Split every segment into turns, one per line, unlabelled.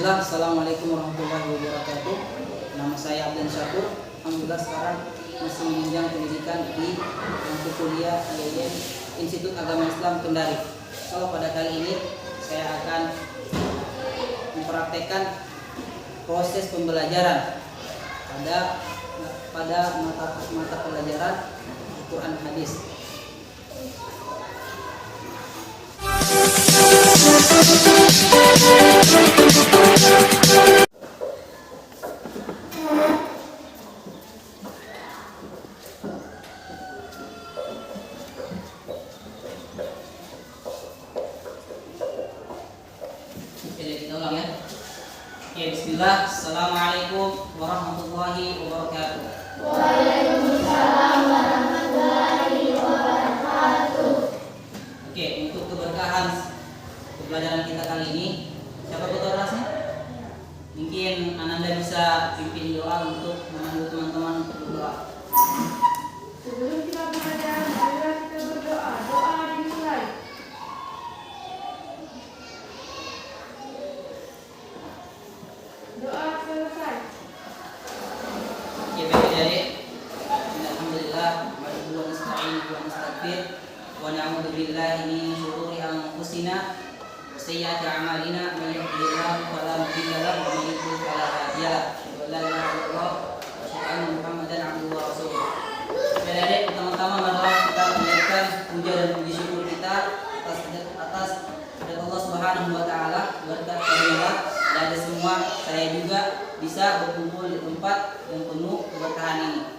Bismillah, Assalamualaikum warahmatullahi wabarakatuh. Nama saya Abdan Syakur. Alhamdulillah sekarang masih menunjang pendidikan di bangku kuliah IAIN Institut Agama Islam Kendari. Kalau pada kali ini saya akan mempraktekkan proses pembelajaran pada mata pelajaran Al-Quran Hadis. Kita ulang ya. Oke, bismillah. Assalamualaikum warahmatullahi wabarakatuh.
Waalaikumsalam warahmatullahi wabarakatuh.
Oke, untuk keberkahan pembelajaran kita kali ini, siapa ketua kelasnya? Mungkin Ananda bisa pimpin doa untuk menandu teman-teman untuk berdoa.
Sebelum kita belajar, marilah kita berdoa. Doa dimulai. Doa selesai.
Oke, baik adik. Alhamdulillah, wa nasta'inu wa nastaghfir wa na'udzu billahi min shururi anfusina wa sayyiati a'malina may yahdihillahu fala mudilla lahu wa may yudlil fala hadiya lahu. La ilaha illallah wa asyhadu anna Muhammadan abduhu wa rasuluh. Baik adik, pertama-tama marilah kita panjatkan puja dan puji syukur kita atas Allah Subhanahu wa taala berkat karunia dan semua saya juga bisa berkumpul di tempat yang penuh keberkahan ini.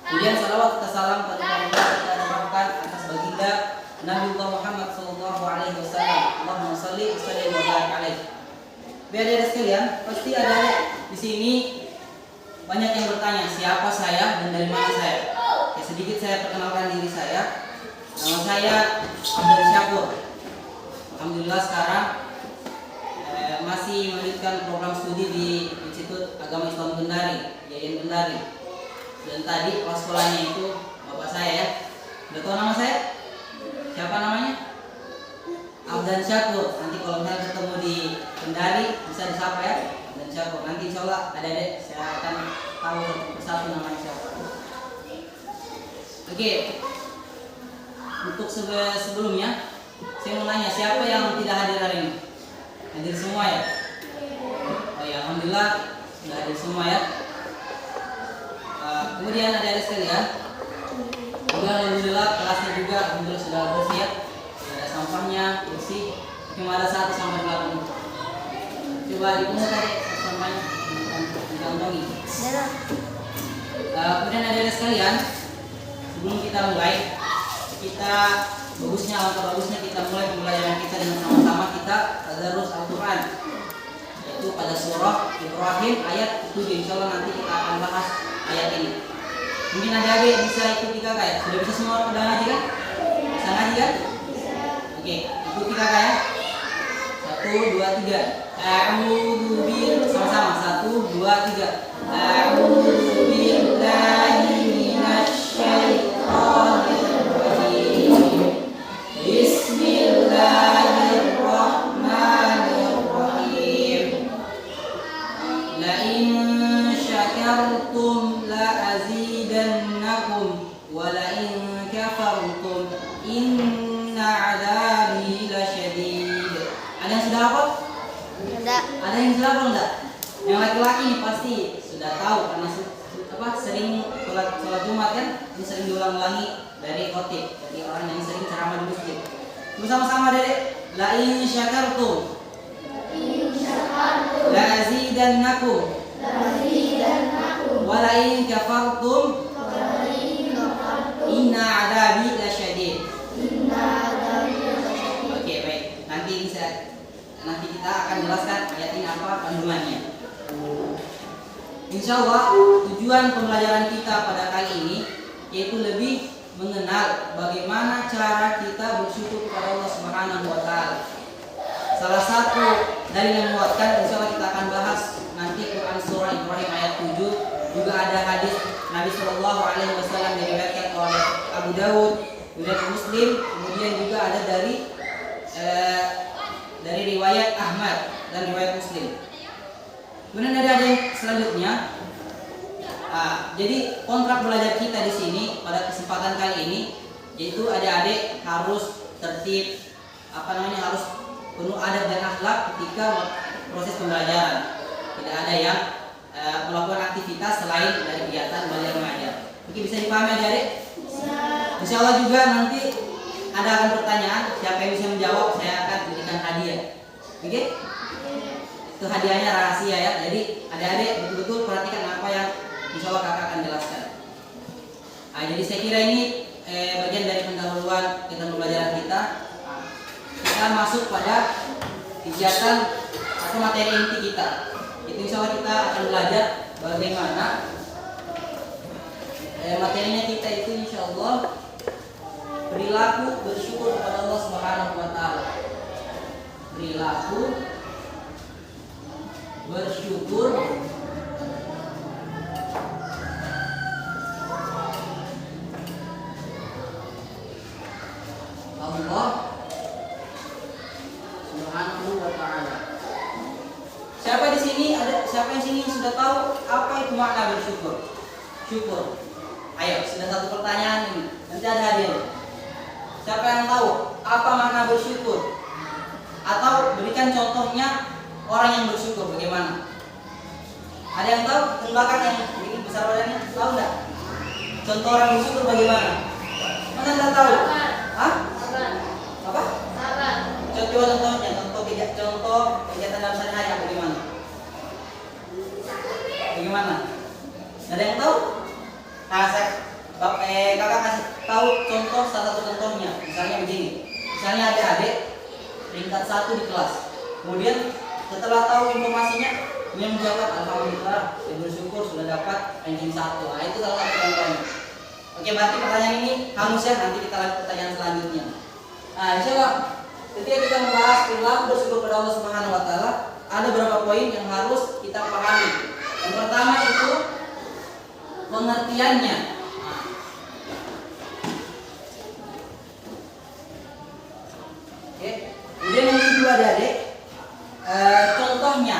Kemudian salawat kita salam pada Allah kita curahkan atas baginda Nabi Muhammad sallallahu alaihi wasallam. Allahumma shalli wa sallim wa barik alaihi. Biar sekalian, pasti ada di sini banyak yang bertanya siapa saya dan dari mana saya. Ya, sedikit saya perkenalkan diri saya. Nama saya Abdan Syakur. Alhamdulillah sekarang masih melanjutkan program studi di Institut Agama Islam Kendari, IAIN Kendari. Dan tadi kelas sekolahnya itu bapak saya ya. Udah tahu nama saya? Siapa namanya? Abdan Syakur. Nanti kalau misalnya ketemu di Kendari bisa disapa ya. Abdan Syakur. Nanti insya Allah adik-adik saya akan tahu satu persatu namanya siapa. Oke. Untuk sebelumnya saya mau nanya siapa yang tidak hadir hari ini? Hadir semua ya? Oh ya, alhamdulillah sudah hadir semua ya. Kemudian adik-adik sekalian, juga alhamdulillah kelasnya juga alhamdulillah sudah bersih ya. Ada sampahnya bersih. Cuma ada 1 sampai 8. Coba dipungut tadi sampahnya dikantongi. Kemudian adik-adik sekalian, sebelum kita mulai, alangkah bagusnya kita mulai pembelajaran kita dengan sama-sama kita tadarus Al-Quran, yaitu pada surah Ibrahim ayat 7. Insyaallah nanti kita akan bahas ayat ini. Mungkin adik-adik bisa ikuti kakak ya? Sudah bisa semua pada ngaji kan? Bisa ngaji kan? Oke, ikuti kakak ya. 1, 2, 3. A'udzu billahi, sama-sama. 1, 2, 3. A'udzu billahi minasy syaithanir rajim. Bismillahirrahmanirrahim. La in syakartum la azidannakum wa la in kafartum inna 'adzabi lasyadid. Ada yang sudah hafal?
Tidak.
Ada yang sudah hafal enggak? Yang laki-laki ini pasti sudah tahu karena sering sholat Jumat kan, ini sering diulang-ulangi dari khotib, jadi orang yang sering ceramah di masjid. Bersama-sama Dedek. La in syakartum la azidannakum wa la in kafartum inna 'adzabi lasyadid. Oke, baik. Nanti kita akan jelaskan ayat ini apa kandungannya. Insyaallah tujuan pembelajaran kita pada kali ini yaitu lebih mengenal bagaimana cara kita bersyukur kepada Allah Subhanahu wa taala. Salah satu dari yang menguatkan insyaallah kita akan bahas nanti Quran surah Ibrahim ayat 7. Juga ada hadis Nabi sallallahu alaihi wasallam diriwayatkan oleh Abu Dawud, riwayat Muslim, kemudian juga ada dari riwayat Ahmad dan riwayat Muslim. Kemudian ada yang selanjutnya. Jadi kontrak belajar kita di sini pada kesempatan kali ini yaitu adik-adik harus tertib, harus penuh adab dan akhlak ketika proses pembelajaran. Tidak ada yang melakukan aktivitas selain dari kegiatan belajar mengajar. Oke, bisa dipahami adik-adik? Insya Allah juga nanti ada akan pertanyaan, siapa yang bisa menjawab saya akan berikan hadiah. Oke? Itu hadiahnya rahasia ya. Jadi adik-adik betul-betul perhatikan apa yang insya Allah kakak akan jelaskan. Jadi saya kira ini bagian dari pendahuluan kegiatan pembelajaran kita. Kita masuk pada kegiatan atau materi inti kita. Itu insya Allah kita akan belajar bagaimana materinya kita itu insya Allah perilaku bersyukur kepada Allah Subhanahu wa taala. Perilaku bersyukur Allah Subhanahu wa taala. Siapa di sini siapa yang sini sudah tahu apa itu makna bersyukur? Syukur. Ayo, sudah satu pertanyaan ini. Nanti ada hadiah. Siapa yang tahu apa makna bersyukur? Atau berikan contohnya orang yang bersyukur bagaimana? Ada yang tahu? Di belakang yang ini besar badannya tahu enggak? Contoh orang bersyukur bagaimana? Mana enggak tahu? Hah? Apa? Contohnya, contoh kegiatan dalam sehari-hari bagaimana? Bagaimana? Ada yang tahu? Kakak kasih tahu contoh salah satu contohnya. Misalnya begini. Misalnya adik-adik peringkat 1 di kelas. Kemudian setelah tahu informasinya, dia menjawab alhamdulillah, saya bersyukur sudah dapat ranking 1. Nah, itu salah satu contohnya. Oke, berarti pertanyaan ini hangus ya. Nanti kita lanjut pertanyaan selanjutnya. Nah, insyaallah ketika kita membahas perilaku bersyukur pada Allah Subhanahu wa taala, ada beberapa poin yang harus kita pahami. Yang pertama itu pengertiannya. Oke. Kemudian yang kedua adik, contohnya.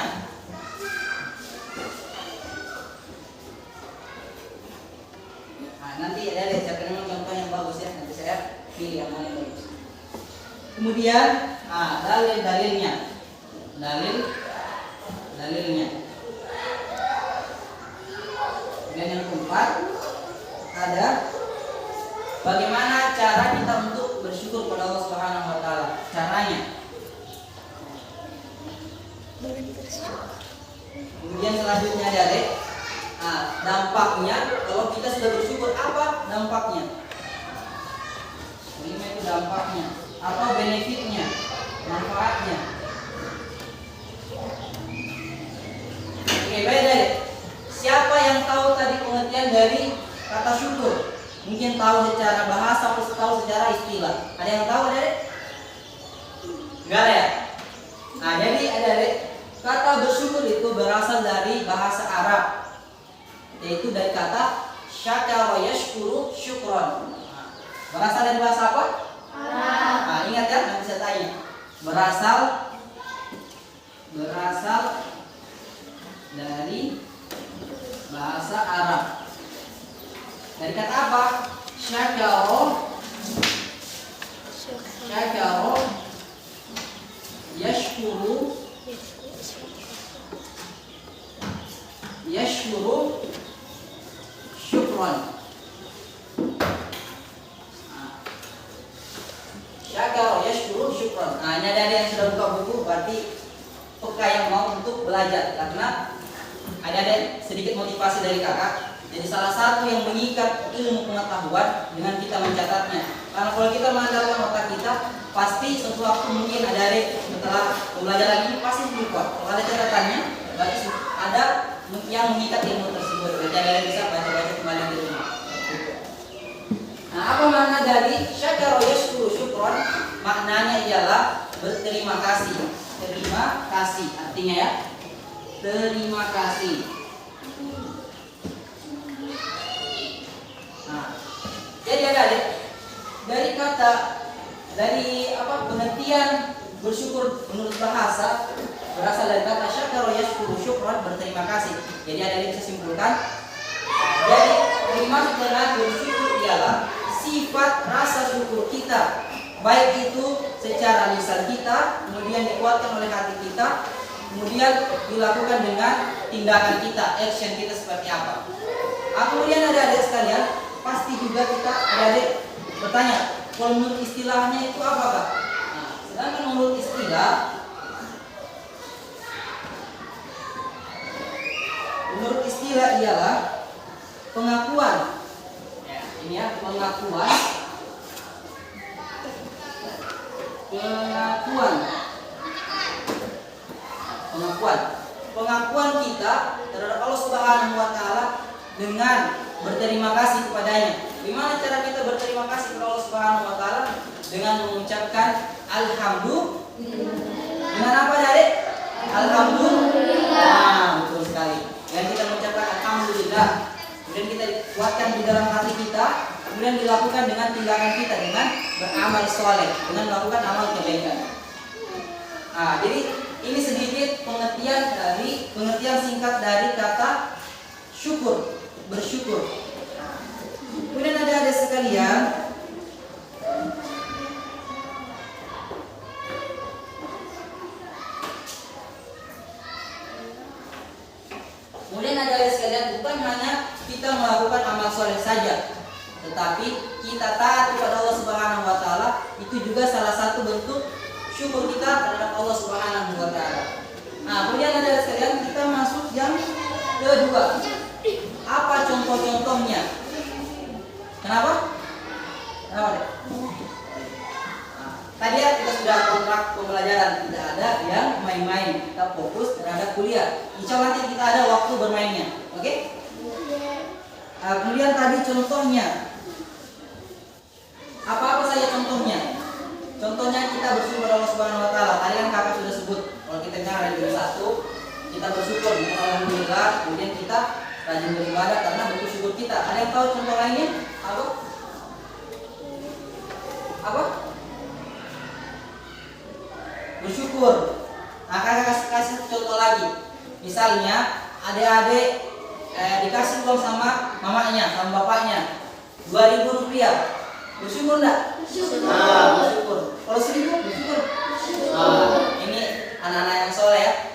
Nah, nanti adik saya akan contoh yang bagus ya. Nanti saya pilih yang mana yang bagus. Kemudian dalil-dalilnya. Dalilnya. Dan yang keempat ada bagaimana cara kita untuk bersyukur kepada Allah Subhanahu wa taala. Caranya. Kemudian selanjutnya ada dampaknya. Kalau kita sudah bersyukur, apa dampaknya? Ini itu dampaknya atau benefitnya, manfaatnya. Oke, baik adik. Siapa yang tahu tadi pengertian dari kata syukur? Mungkin tahu secara bahasa atau tahu secara istilah. Ada yang tahu adik? Enggak ada ya? Nah, jadi adik, kata bersyukur itu berasal dari bahasa Arab, yaitu dari kata syakara yashkuru syukron. Berasal dari bahasa apa? Arab. Nah, ingat ya, nanti saya tanya. Berasal dari bahasa Arab. Dari kata apa? Syakara yashkuru syukron. Syakara yashkuru syukron. Nah, ini ada yang sudah buka buku, berarti peka yang mau untuk belajar. Karena ada sedikit motivasi dari kakak. Jadi salah satu yang mengikat ilmu pengetahuan dengan kita mencatatnya. Karena kalau kita mengandalkan otak kita, pasti sesuatu mungkin ada setelah pembelajaran ini pasti lupa. Kalau ada catatannya, berarti ada yang mengikat ilmu tersebut. Jadi ada bisa baca-baca kembali di rumah. Nah, apa makna dari syakara yashkuru syukron? Maknanya ialah berterima kasih. Terima kasih artinya ya. Terima kasih. Nah, jadi adik, dari pengertian bersyukur menurut bahasa berasal dari kata syakara yashkuru syukran, berterima kasih. Jadi ada yang bisa simpulkan. Jadi yang dimaksud dengan bersyukur ialah sifat rasa syukur kita, baik itu secara lisan kita, kemudian dikuatkan oleh hati kita, kemudian dilakukan dengan tindakan kita, action kita seperti apa. Kemudian adik-adik sekalian, pasti juga kita adik-adik bertanya, kalau menurut istilahnya itu apa Kak? Nah, sedangkan menurut istilah ialah pengakuan. Ya, ini ya, pengakuan kita terhadap Allah Subhanahu wa taala dengan berterima kasih kepadanya. Gimana cara kita berterima kasih kepada Allah Subhanahu wa taala? Dengan mengucapkan alhamdulillah. Dengan apa, Adik? Alhamdulillah. Nah, betul sekali. Dan kita mengucapkan alhamdulillah. Kemudian kita kuatkan di dalam hati kita, kemudian dilakukan dengan tindakan kita dengan beramal soleh, dengan melakukan amal kebaikan. Jadi ini sedikit pengertian singkat dari kata syukur, bersyukur. Kemudian ada sekalian, bukan hanya kita melakukan amal soleh saja, tetapi kita taat kepada Allah Subhanahu wa taala, itu juga salah satu bentuk syukur kita terhadap Allah Subhanahu wa taala. Kemudian ada sekalian, kita masuk yang kedua. Apa contoh-contohnya? Kenapa? Tadi ya kita sudah kontrak pembelajaran, tidak ada yang main-main. Kita fokus terhadap kuliah. Insya Allah nanti kita ada waktu bermainnya. Oke? Kemudian tadi contohnya. Apa-apa saja contohnya? Contohnya kita bersyukur Allah Subhanahu wa taala. Tadi kan Kakak sudah sebut. Kalau kita ada di 1, kita bersyukur dengan alhamdulillah, kemudian kita rajin beribadah karena bentuk syukur kita. Ada yang tahu contoh lainnya? Apa? Bersyukur. Kakak kasih contoh lagi. Misalnya adik-adik dikasih uang sama mamanya, sama bapaknya, 2.000 rupiah. Bersyukur enggak? Bersyukur. Kalau 1.000 bersyukur. Ini anak-anak yang soleh ya.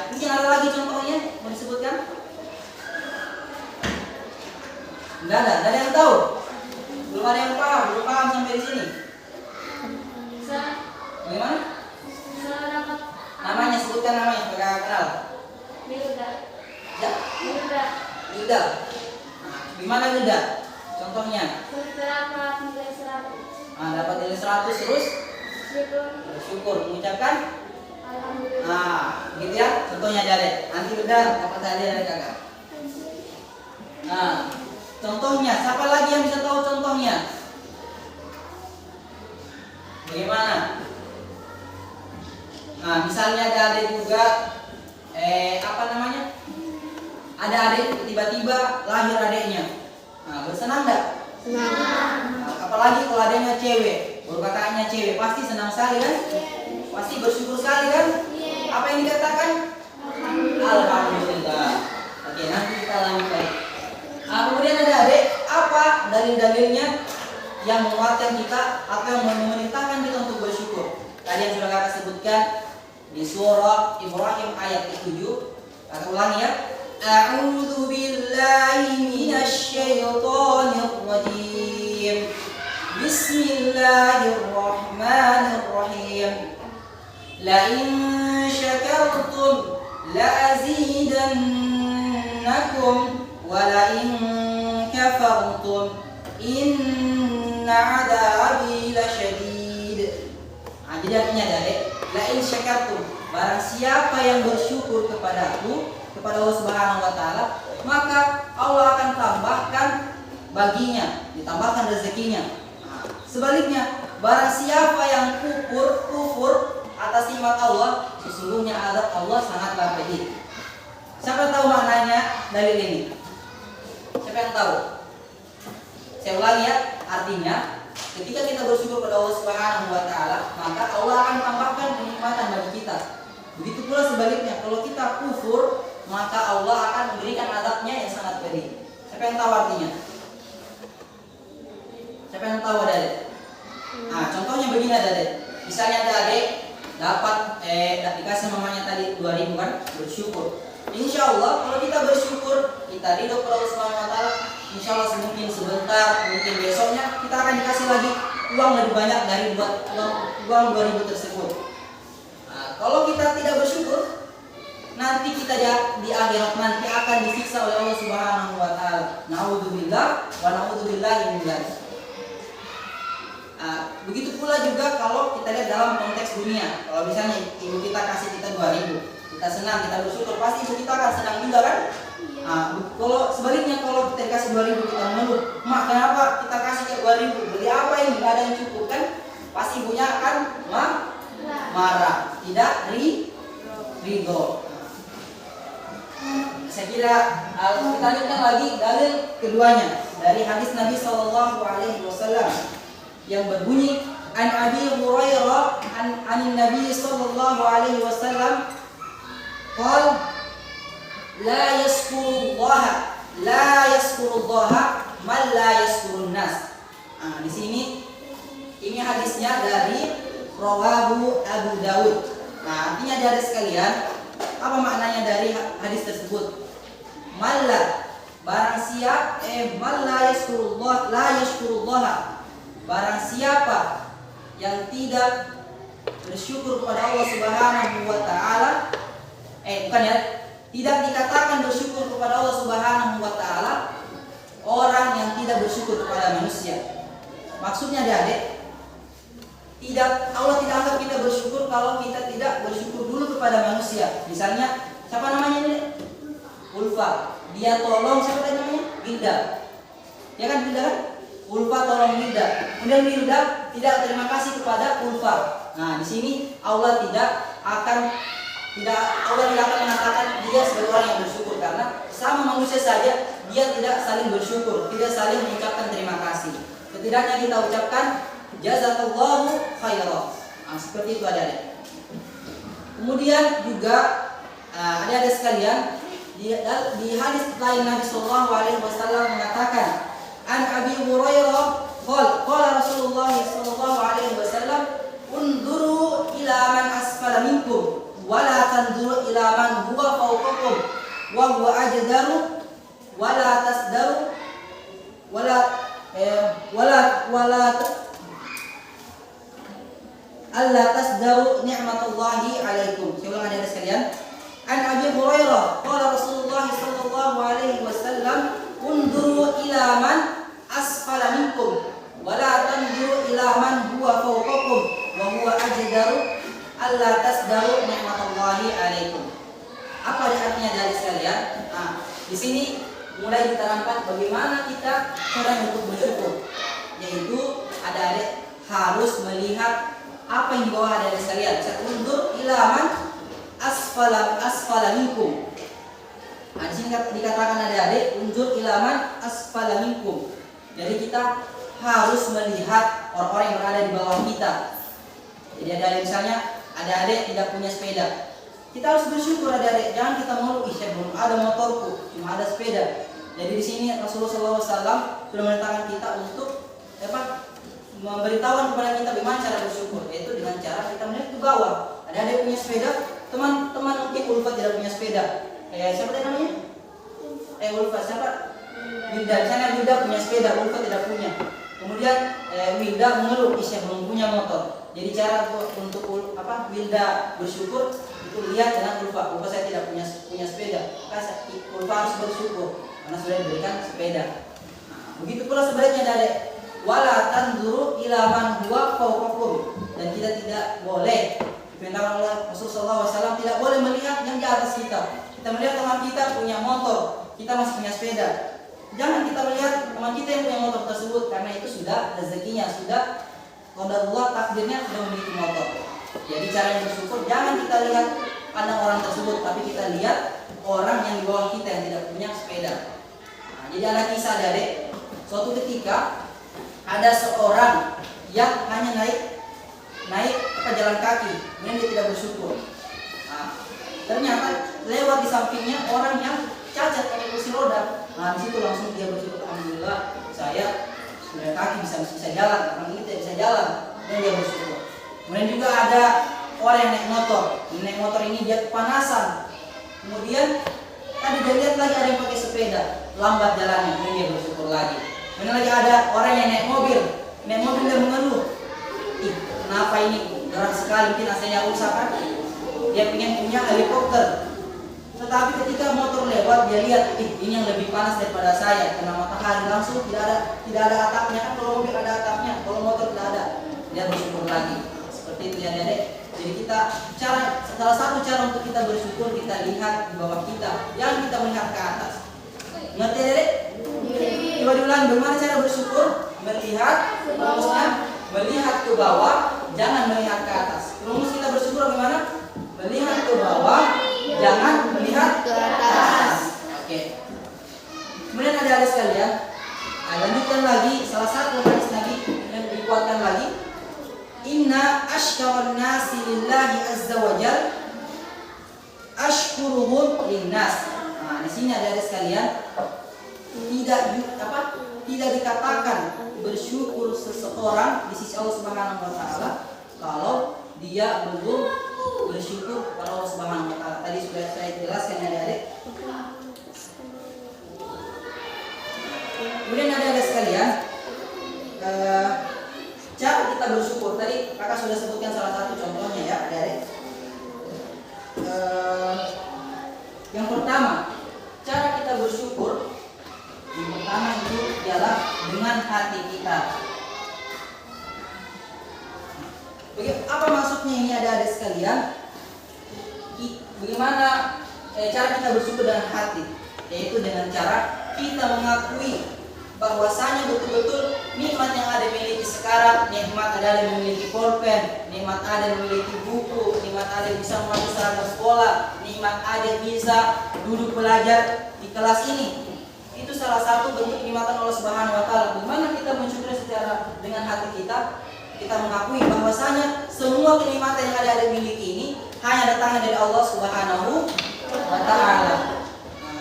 Mungkin ada lagi contohnya mau disebutkan? Enggak ada yang tahu. Belum ada yang belum paham sampai di sini. Bagaimana? Namanya, sebutkan namanya supaya kenal.
Milda.
Ya? Milda. Gimana Milda? Contohnya?
Dapat nilai 100.
Dapat nilai 100 terus? Bersyukur. Mengucapkan?
Alhamdulillah.
Gitu ya? Contohnya jadi. Nanti Milda dapat hadiah dari kakak. Contohnya. Siapa lagi yang bisa tahu contohnya? Bagaimana? Misalnya ada adik juga ada adik tiba-tiba lahir adiknya. Bersenang enggak? Senang. Apalagi kalau adiknya cewek, baru kakaknya cewek, pasti senang sekali kan? Pasti bersyukur sekali kan? Apa yang dikatakan? Alhamdulillah. Oke, nanti kita lanjutkan. Kemudian ada adik, apa dalil-dalilnya yang menguatkan kita atau yang memerintahkan kita untuk bersyukur? Tadi yang sudah kakak sebutkan di surah Ibrahim ayat 7. Kakak ulangi ya. A'udzu billahi minasy syaithanir rajim. Bismillahirrahmanirrahim. La in syakartum la azidannakum wa la in kafartum inna 'adzabi lasyadid. Jadi artinya dari la in syakartum, barang siapa yang bersyukur kepadaku, kepada Allah Subhanahu wa taala, maka Allah akan tambahkan baginya, ditambahkan rezekinya. Sebaliknya, barang siapa yang kufur atas nikmat Allah, sesungguhnya azab Allah sangatlah pedih. Siapa tahu maknanya dalil ini? Siapa yang tahu? Saya ulangi ya, artinya ketika kita bersyukur kepada Allah Subhanahu wa taala, maka Allah akan tambahkan kenikmatan bagi kita. Begitu pula sebaliknya, kalau kita kufur, maka Allah akan memberikan azabnya yang sangat pedih. Siapa yang tahu artinya? Siapa yang tahu adik? Nah, contohnya begini adik. Misalnya adik dapat dikasih mamanya tadi 2.000 kan, bersyukur. Insya Allah kalau kita bersyukur, kita ridho kepada Allah Subhanahu Wa Taala, insya Allah mungkin sebentar, mungkin besoknya kita akan dikasih lagi uang lebih banyak dari uang 2.000 tersebut. Nah, kalau kita tidak bersyukur, nanti kita di akhirat nanti akan disiksa oleh Allah Subhanahu Wa Taala. Naudzubillah wa naudzubillahi min dzalik. Begitu pula juga kalau kita lihat dalam konteks dunia. Kalau misalnya ibu kita kasih kita 2.000, kita senang, kita bersyukur, pasti ibu kita akan senang juga kan? Kalau sebaliknya, kalau kita dikasih 2.000 kita mengeluh, mak kenapa kita kasih kayak 2.000, beli apa ini, nggak ada yang cukup kan? Pasti ibunya akan marah, tidak ridho. Saya kira kita lihatkan lagi dalil keduanya dari hadis Nabi SAW yang berbunyi an Abi Hurairah an Nabi sallallahu alaihi wasallam qala la yaskurullaha man la yaskurun nas. Di sini ini hadisnya dari rawahu Abu Dawud. Artinya dari sekalian, apa maknanya dari hadis tersebut? Malla barang siapa man la yaskurullaha, barang siapa yang tidak bersyukur kepada Allah Subhanahu Wa Taala, tidak dikatakan bersyukur kepada Allah Subhanahu Wa Taala orang yang tidak bersyukur kepada manusia. Maksudnya adik, Allah tidak anggap kita bersyukur kalau kita tidak bersyukur dulu kepada manusia. Misalnya siapa namanya ini? Ulfa. Dia tolong siapa tadi namanya? Wilda. Ya kan Wilda kan? Ulfa tolong Wilda. Kemudian Wilda tidak terima kasih kepada Ulfa. Nah, di sini Allah tidak akan mengatakan dia sebagai orang yang bersyukur, karena sama manusia saja dia tidak saling bersyukur, tidak saling mengucapkan terima kasih. Setidaknya kita ucapkan jazakallahu khairan. Seperti itu ada. Kemudian juga ada sekalian di hadis lain Nabi sallallahu alaihi wasallam mengatakan an Abi Hurairah qala Rasulullah sallallahu alaihi wasallam unzuru ila man asfala minkum wa la tanzuru ila man huwa fawqakum wa huwa ajdaru wa la tasdaru alla tasdaru ni'matullahi alaikum. Saya ulang ada sekalian. An Abi Hurairah qala Rasulullah sallallahu alaihi wasallam unzuru ila man asfala minkum wa la tanzuru ila man huwa fawqakum wa huwa ajdaru alla tasdaru ni'matullahi alaikum. Apa artinya dari sekalian? Di sini mulai diterangkan bagaimana kita cara untuk bersyukur, yaitu ada harus melihat apa yang di bawah dari sekalian. Saya undur ilaman asfala minkum. Di sini dikatakan adik-adik undur ilaman asfala minkum. Jadi kita harus melihat orang-orang yang berada di bawah kita. Jadi ada misalnya adik-adik tidak punya sepeda, kita harus bersyukur adik-adik. Jangan kita mengeluh, saya belum ada motorku, cuma ada sepeda. Jadi di sini Rasulullah SAW sudah memerintahkan kita untuk memberitahukan kepada kita bagaimana cara bersyukur, yaitu dengan cara kita melihat ke bawah. Ada punya sepeda, teman-teman mungkin Ulfa tidak punya sepeda. Siapa tadi namanya? Ulfa siapa? Wilda. Di sana Wilda punya sepeda, Ulfa tidak punya. Kemudian Wilda mengeluh, saya belum punya motor. Jadi cara untuk Wilda bersyukur itu lihat dengan Ulfa. Ulfa saya tidak punya sepeda. Ulfa harus bersyukur karena sudah diberikan sepeda. Begitu pula sebaliknya dari wala tanzuru ila man huwa fawqakum, dan kita tidak boleh diperintahkan oleh Rasulullah SAW tidak boleh melihat yang di atas kita. Kita melihat teman kita punya motor, kita masih punya sepeda. Jangan kita melihat teman kita yang punya motor tersebut, karena itu sudah rezekinya, sudah qadarullah, takdirnya sudah memiliki motor. Jadi cara yang bersyukur jangan kita lihat pandang orang tersebut, tapi kita lihat orang yang di bawah kita yang tidak punya sepeda. Jadi ada kisah dari suatu ketika ada seorang yang hanya naik jalan kaki, kemudian dia tidak bersyukur. Nah, ternyata lewat di sampingnya orang yang cacat pakai kursi roda. Nah, di situ langsung dia bersyukur, alhamdulillah saya sudah kaki bisa jalan, orang ini tidak bisa jalan, dan dia bersyukur. Kemudian juga ada orang yang naik motor ini dia kepanasan. Kemudian tadi dia lihat lagi ada yang pakai sepeda, lambat jalannya, kemudian dia bersyukur lagi. Kemudian lagi ada orang yang naik mobil dia mengeluh, ih kenapa ini gerak sekali, mungkin AC-nya rusak kan? Dia ingin punya helikopter. Tetapi ketika motor lewat dia lihat, ini yang lebih panas daripada saya, kena matahari langsung, tidak ada atapnya kan, kalau mobil ada atapnya, kalau motor tidak ada. Dia bersyukur lagi. Seperti itu ya Dedek. Jadi salah satu cara untuk kita bersyukur, kita lihat di bawah kita, yang kita melihat ke atas. Ngerti Dedek? Coba diulang, bagaimana cara bersyukur? Melihat ke bawah, jangan melihat ke atas. Rumus kita bersyukur bagaimana? Melihat ke bawah, jangan melihat ke atas. Oke. Kemudian ada sekalian, lanjutkan lagi salah satu hadis Nabi yang dikuatkan lagi. Inna ashkaran nasi lillahi azza wa jal ashkuruhum linnas. Nah, di sini ada sekalian, tidak dikatakan bersyukur seseorang di sisi Allah Subhanahu wa taala kalau dia belum bersyukur kepada Allah Subhanahu wa taala. Tadi sudah saya jelaskan ya Adik. Kemudian ada sekalian, cara kita bersyukur. Tadi kakak sudah sebutkan salah satu contohnya ya Adik. Yang pertama, cara kita bersyukur yang pertama itu ialah dengan hati kita. Apa maksudnya ini ada sekalian? Bagaimana cara kita bersyukur dengan hati? Yaitu dengan cara kita mengakui bahwasanya betul-betul nikmat yang ada miliki sekarang, nikmat ada yang memiliki pulpen, nikmat ada yang memiliki buku, nikmat ada yang bisa memakai seragam sekolah, nikmat ada yang bisa duduk belajar di kelas ini. Itu salah satu bentuk kenikmatan Allah Subhanahu wa taala. Bagaimana kita mensyukuri secara dengan hati kita? Kita mengakui bahwasanya semua kenikmatan yang ada miliki ini hanya datangnya dari Allah Subhanahu wa taala.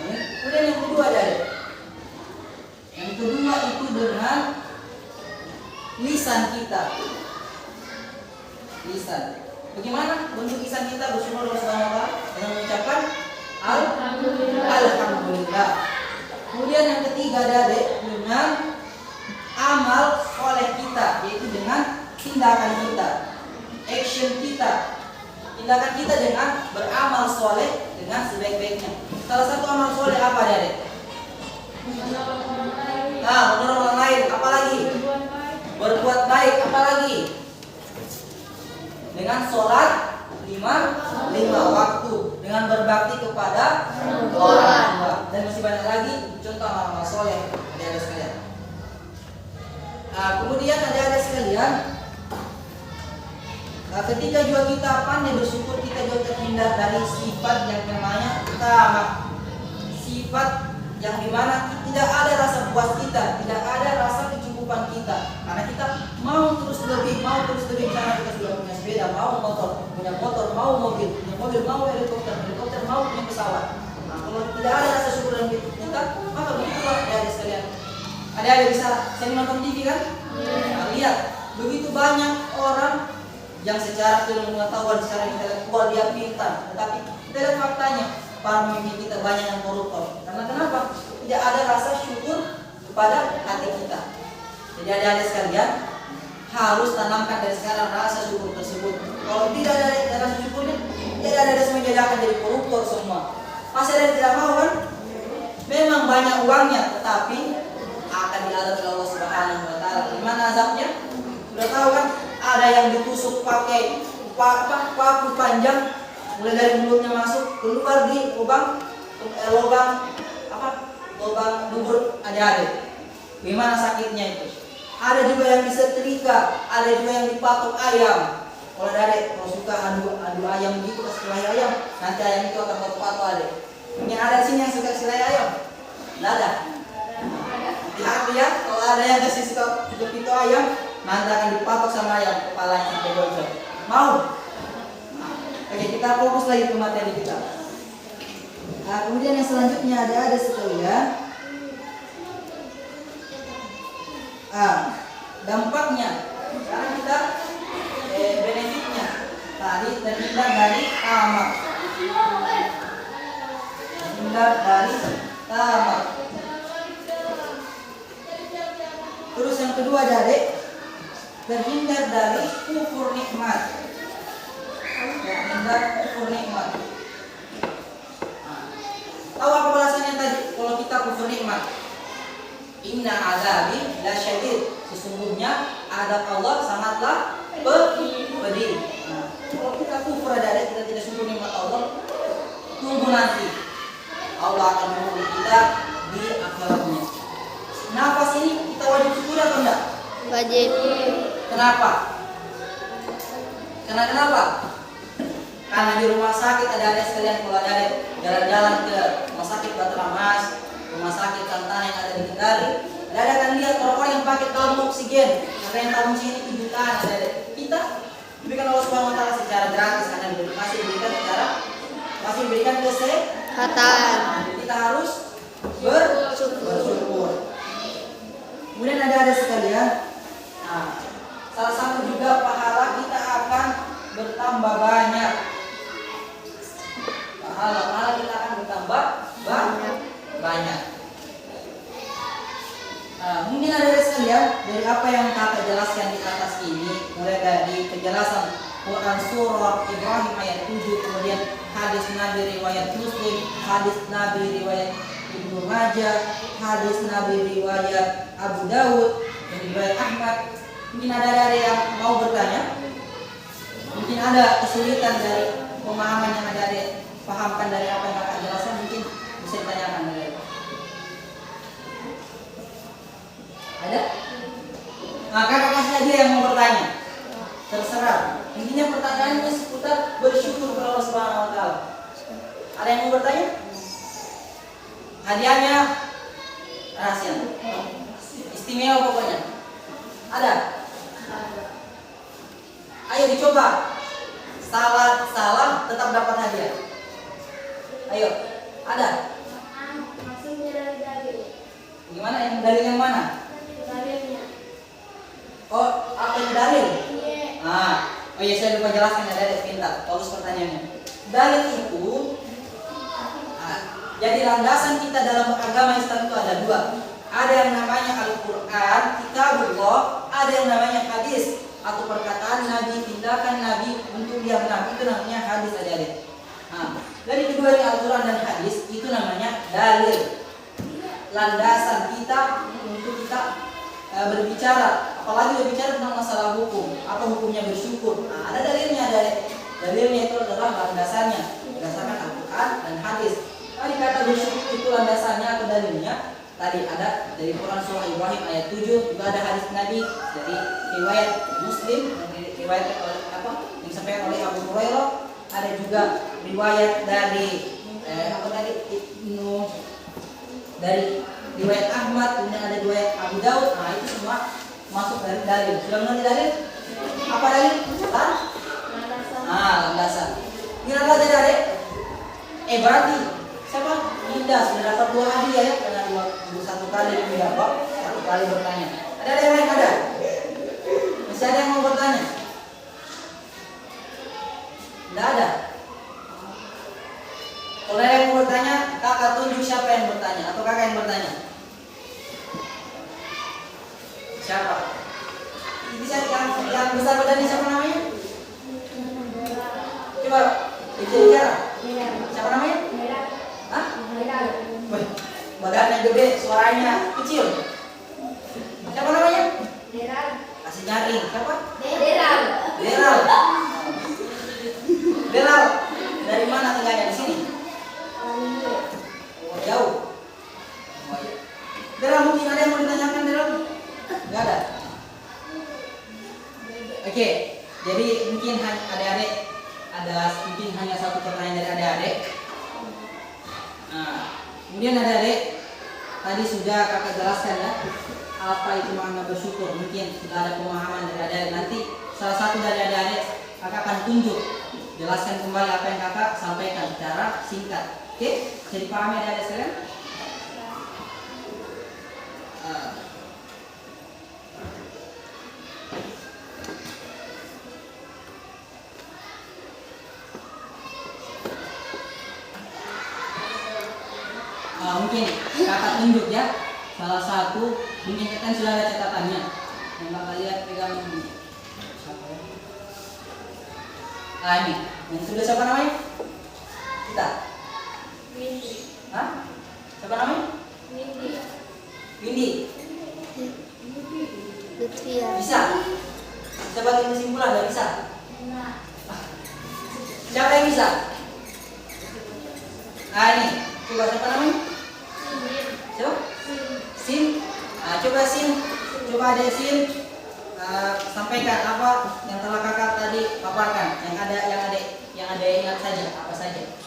Nah, kemudian yang kedua Yang kedua itu dengan lisan kita. Lisan. Bagaimana bentuk lisan kita bersyukur Allah Subhanahu wa taala? Dengan mengucapkan alhamdulillah. Kemudian yang ketiga dengan amal soleh kita, yaitu dengan tindakan kita, action kita, tindakan kita dengan beramal soleh dengan sebaik-baiknya. Salah satu amal soleh apa Dek? Menolong orang lain, apalagi? Berbuat baik, apalagi? Dengan sholat lima waktu, dengan berbakti kepada orang tua, dan masih banyak lagi contoh amal soleh ada sekalian. Kemudian ada sekalian, ketika juga kita pandai bersyukur, kita juga terhindar dari sifat yang namanya tamak, sifat yang dimana tidak ada rasa puas kita, tidak ada rasa kecukupan kita, karena kita mau terus lebih, karena kita sudah punya sepeda, mau punya motor, mau mobil, mau helikopter, mau punya pesawat. Nah, kalau tidak ada rasa syukur dalam kita, maka begitulah ada sekalian. Ada bisa sering nonton TV kan? Nah, lihat begitu banyak orang yang secara pengetahuan, secara intelektual dia pintar, tetapi kita lihat faktanya, para pemimpin kita banyak yang koruptor. Karena kenapa? Tidak ada rasa syukur kepada hati kita. Jadi ada sekalian, harus tanamkan dari sekarang rasa syukur tersebut. Kalau tidak ada rasa syukurnya, tidak ada semuanya akan jadi koruptor semua. Pasti ada yang tidak mau kan? Memang banyak uangnya, tetapi akan diazab oleh Allah Subhanahu wa taala. Gimana azabnya? Sudah tahu kan? Ada yang ditusuk pakai paku panjang, mulai dari mulutnya masuk keluar di lubang dubur adik-adik. Gimana sakitnya itu? Ada juga yang disetrika, ada juga yang dipatok ayam. Kalau adik kalau suka adu ayam gitu, kasih ayam, nanti ayam itu akan patok adik. Mungkin ada sini yang suka silai ayam? Tidak ada. Hati-hati ya, kalau ada yang kasih suka pintu ayam, nanti akan dipatok sama ayam, kepalanya sampai bocor. Mau? Oke, kita fokus lagi ke materi kita. Nah, kemudian yang selanjutnya ada sekalian. Dampaknya. Sekarang kita benefitnya. Tadi terhindar dari tamak. Terhindar dari tamak. Terus yang kedua ada terhindar dari kufur nikmat. Terhindar kufur nikmat. Tahu apa balasannya tadi kalau kita kufur nikmat? Inna azabi la syadid. Sesungguhnya adab Allah sangatlah pedih. Kalau kita kufur ada kita tidak syukur nikmat Allah, tunggu nanti Allah akan menguji kita di akhiratnya. Nafas ini kita wajib syukur atau enggak?
Wajib.
Kenapa? Kenapa? Karena di rumah sakit ada sekalian, kalau ada jalan-jalan ke rumah sakit Batra Mas, rumah sakit Santana yang ada di Kendari, ada kan lihat orang-orang yang pakai tabung oksigen, ada yang tabung sini 7 jutaan, ada kita diberikan Allah Subhanahu Wa Taala secara gratis karena masih diberikan kesehatan. Kita harus bersyukur. Kemudian ada sekalian, salah satu juga pahala kita akan bertambah banyak. Pahala kita akan bertambah banyak. Mungkin ada sekalian dari apa yang kakak jelaskan di atas ini, mulai dari penjelasan Quran surah Ibrahim ayat 7, kemudian hadis Nabi riwayat Muslim, hadis Nabi riwayat Ibnu Majah, hadis Nabi riwayat Abu Dawud, dan riwayat Ahmad. Mungkin ada yang mau bertanya? Mungkin ada kesulitan dari pemahaman yang ada pahamkan dari apa yang kakak jelaskan, mungkin bisa ditanyakan dari ada? Nah, kakak kasih aja yang mau bertanya. Terserah. Intinya pertanyaannya seputar bersyukur kepada Allah Subhanahu Wa Taala. Ada yang mau bertanya? Hadiahnya rahasia, istimewa pokoknya. Ada? Ayo dicoba. Salah tetap dapat hadiah. Ayo, ada?
Maksudnya dari dalil.
Gimana yang dalil yang mana?
Dalilnya.
Oh, apa yang dalil?
Iya.
Oh iya, saya lupa jelaskan ya, dalil pintar. Bagus pertanyaannya. Dalil itu jadi landasan kita dalam agama Islam itu ada 2. Ada yang namanya Al-Quran, Kitabullah, ada yang namanya hadis atau perkataan Nabi, tindakan Nabi untuk yang Nabi, itu namanya hadis adik-adik. Dari kedua ini Al-Quran dan hadis itu namanya dalil, landasan kita untuk kita berbicara, apalagi berbicara tentang masalah hukum, apa hukumnya bersyukur. Ada dalilnya, dalilnya itu adalah landasannya berdasarkan Al-Quran dan hadis. Tadi kata bersyukur itu landasannya atau dalilnya. Tadi ada dari Quran surah Ibrahim ayat 7, juga ada hadis Nabi dari riwayat Muslim, dari riwayat yang disampaikan oleh Abu Hurairah, ada juga riwayat dari dari riwayat Ahmad, kemudian ada riwayat Abu Dawud. Itu semua masuk dari dalil. Sudah mengerti dalil? Apa dalil? Landasan. Ingat aja dari berarti siapa? Indah sudah dapat 2 hadiah ya, karena 1 kali menjawab, 1 kali bertanya. Ada yang lain ada? Masih ada yang mau bertanya? Tidak ada. Kalau ada yang mau bertanya, kakak tunjuk siapa yang bertanya atau kakak yang bertanya. Siapa? Bisa yang besar badannya siapa namanya? Coba bicara. Siapa namanya? Hah? Badannya gede, suaranya kecil. Siapa namanya? Kasih nyaring. Siapa? Deral. Dari mana tinggalnya? Di sini? Jauh. Deral, mungkin ada yang mau ditanyakan, Deral? Enggak ada. Oke, jadi mungkin adik-adik ada mungkin hanya 1 pertanyaan dari adik-adik. Kemudian adik-adik tadi sudah kakak jelaskan ya apa itu makna bersyukur. Mungkin sudah ada pemahaman dari adik-adik. Nanti salah satu dari adik-adik kakak akan tunjuk jelaskan kembali apa yang kakak sampaikan secara singkat. Oke, jadi pahami adik-adik sekalian? Mungkin kakak tunjuk ya salah satu, mungkin kan sudah ada catatannya yang kakak lihat pegang ini. Ini yang sudah siapa namanya? Kita. Hah? Siapa namanya? Windy. Bisa? Bisa bagi kesimpulan? Gak bisa? Siapa yang bisa? Ini coba siapa namanya? Siapa? Sin. Coba Sin. Coba ada Sin. Sampaikan apa yang telah kakak tadi paparkan. Yang ada ingat saja. Apa saja?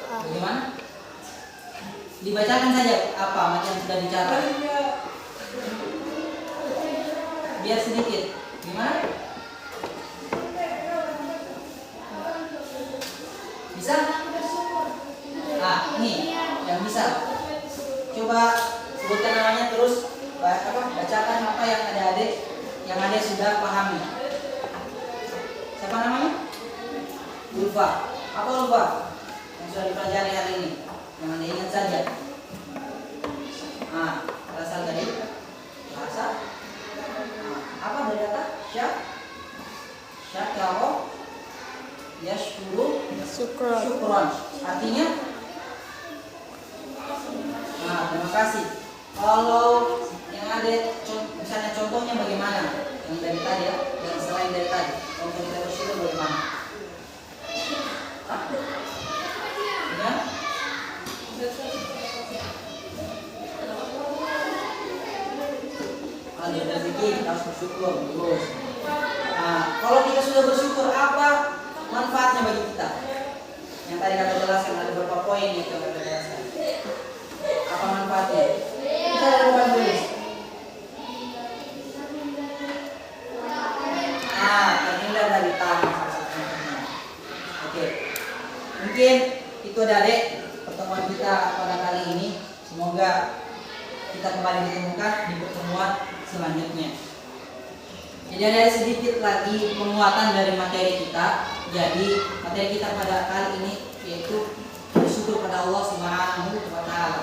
Bagaimana? Dibacakan saja apa yang sudah dicatat. Biar sedikit. Gimana? Bisa? Ini yang bisa. Coba sebutkan namanya terus bacakan apa yang ada sudah pahami. Siapa namanya? Ulfa. Apa Ulfa? Yang sudah dipelajari hari ini. Yang Anda ingat saja. Berasal dari bahasa. Apa dari kata? Syakaro yashkuru syukron. Artinya terima kasih. Kalau yang ada misalnya contohnya bagaimana? Yang dari tadi ya, yang selain dari tadi. Contoh kita bersyukur bagaimana? Ya? Ada rezeki harus bersyukur terus. Kalau kita sudah bersyukur, apa manfaatnya bagi kita? Yang tadi kami jelaskan ada beberapa poin yang kami jelaskan. Apa manfaatnya? Kita ada beberapa tulis. Terhindar dari tanah. Oke. Mungkin itu dari pertemuan kita pada kali ini. Semoga kita kembali ditemukan di pertemuan selanjutnya. Jadi ada sedikit lagi penguatan dari materi kita. Jadi materi kita pada kali ini yaitu bersyukur pada Allah Subhanahu wa Ta'ala.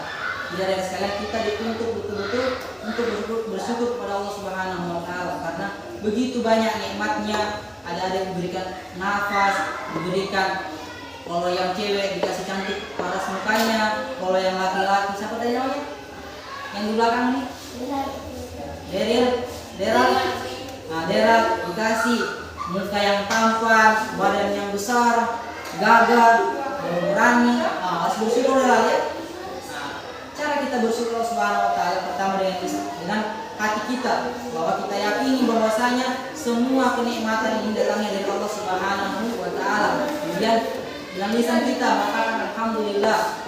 Jadi ada sekalian kita dituntut betul-betul untuk bersyukur kepada Allah Subhanahu wa Ta'ala karena begitu banyak nikmatnya. Ada yang diberikan nafas, diberikan, kalau yang cewek dikasih cantik paras mukanya, kalau yang laki-laki siapa tadi namanya? Yang di belakang ini? Deral dikasih muka yang tampan, badan yang besar, gagah, berani. Harus bersyukur ya. Cara kita bersyukur Subhanahu wa Ta'ala pertama dengan hati kita, bahwa kita yakini bahwasanya semua kenikmatan ini datangnya dari Allah Subhanahu wa Ta'ala. Kemudian dengan lisan kita maka alhamdulillah.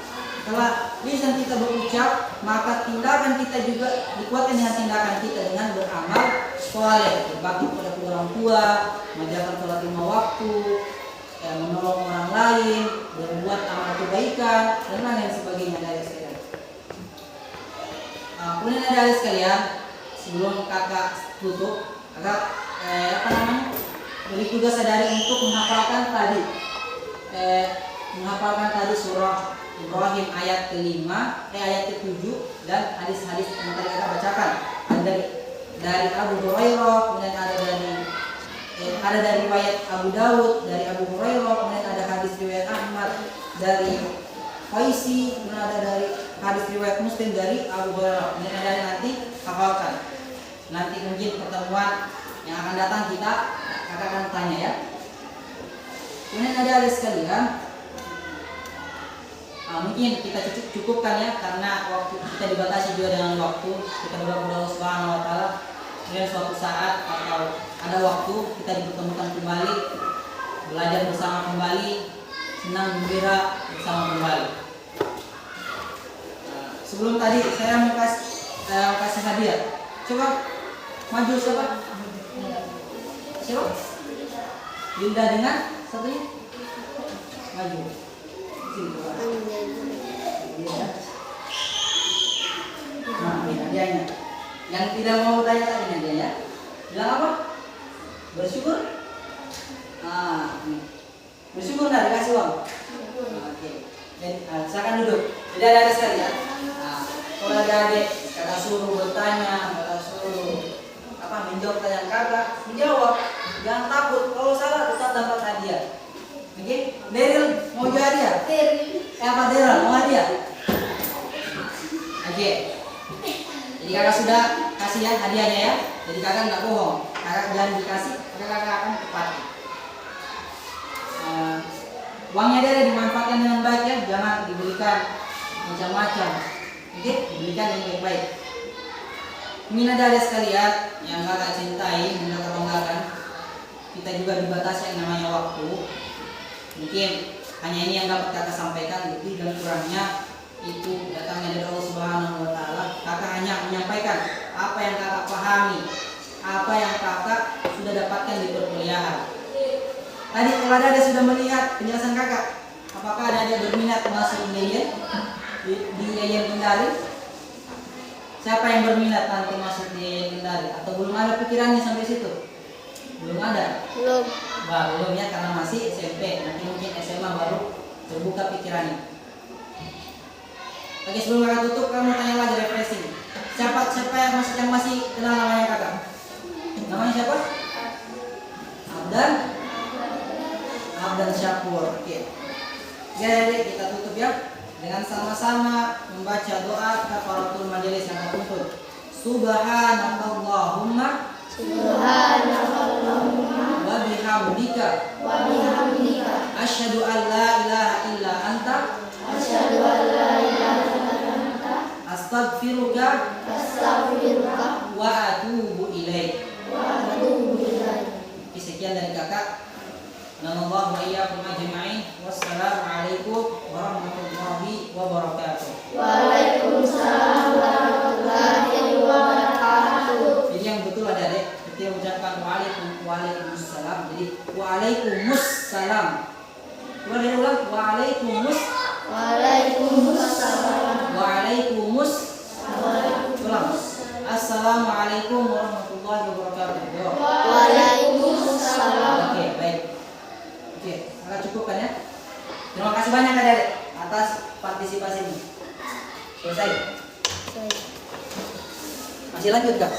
Setelah lisan kita berucap, maka tindakan kita juga dikuatkan dengan tindakan kita dengan beramal saleh, berbakti kepada orang tua, menjalankan sholat 5 waktu, menolong orang lain, berbuat amal kebaikan dan lain sebagainya dari sekalian. Kemudian ada sekalian, sebelum kakak tutup, kakak beri tugas dari untuk menghafalkan tadi surah Ibrahim ayat ke-5, ayat ke-7 dan hadis-hadis yang tadi kita bacakan. Ada dari Abu Hurairah, kemudian ada dari riwayat Abu Dawud dari Abu Hurairah, kemudian ada hadis riwayat Ahmad dari Qaisi, kemudian ada dari hadis riwayat Muslim dari Abu Hurairah. Kemudian ada nanti hafalkan. Nanti mungkin pertemuan yang akan datang kita akan tanya ya. Kemudian ada sekalian. Mungkin kita cukupkan ya karena waktu kita dibatasi juga dengan waktu. Kita berdoa kepada Allah Subhanahu wa Ta'ala kemudian suatu saat atau ada waktu kita dipertemukan kembali, belajar bersama kembali, senang gembira bersama kembali. Sebelum tadi saya mau kasih hadiah. Coba maju siapa? Linda dengan satunya maju. Sini coba. Linda. Nah, ini hadiahnya. Yang tidak mau tanya tadi hadiahnya. Bilang apa? Bersyukur. Ah, ini. Bersyukur nggak dikasih uang? Oke. Jadi, silakan duduk. Jadi ada sekalian. Nah, kalau ada adik kakak suruh bertanya, kakak suruh menjawab pertanyaan kakak, menjawab. Jangan takut. Kalau salah tetap dapat hadiah. Oke? Daryl mau jual hadiah? Apa Daryl mau hadiah? Oke. Jadi kakak sudah kasih ya hadiahnya ya. Jadi kakak nggak bohong. Kakak jangan dikasih, maka kakak akan tepat. Uangnya dia dimanfaatkan dengan baik ya, jangan diberikan macam-macam. Oke, diberikan yang baik-baik. Ini ada sekalian yang kakak cintai, yang kakak banggakan. Kita juga dibatasi yang namanya waktu. Mungkin hanya ini yang dapat kakak sampaikan, lebih dan kurangnya itu datangnya dari Allah Subhanahu Wa Taala. Kakak hanya menyampaikan apa yang kakak pahami, apa yang kakak sudah dapatkan di perkuliahan. Tadi kalau ada sudah melihat penjelasan kakak, apakah ada berminat masuk di IAIN Kendari? Siapa yang berminat nanti masuk di IAIN Kendari? Atau belum ada pikirannya sampai situ? Belum ada?
Belum.
Belum ya, karena masih SMP. Nanti mungkin SMA baru terbuka pikirannya. Oke, sebelum kakak tutup, kamu tanya lagi refreshing. Siapa yang masih kenal namanya kakak? Namanya siapa? Abdan Syakur. Oke. Jadi kita tutup ya dengan sama-sama membaca doa kafaratul majelis yang tertutup. Subhanakallahumma wa bihamdika asyhadu an la ilaha illa anta astaghfiruka wa atubu ilaik. Sekian dari kakak. Nanallahu wa iyyakum ajma'in. Wassalamualaikum warahmatullahi wabarakatuh.
Waalaikumsalam warahmatullahi wabarakatuh.
Jadi yang betul ada dek, kita ucapkan waalaikumsalam. Jadi waalaikumsalam. Coba dia ulang Ulang. Assalamualaikum warahmatullahi wabarakatuh.
Waalaikumsalam.
Oke, baik. Oke, agak cukup kan ya? Terima kasih banyak adik atas partisipasinya. Selesai. Masih lanjut kak?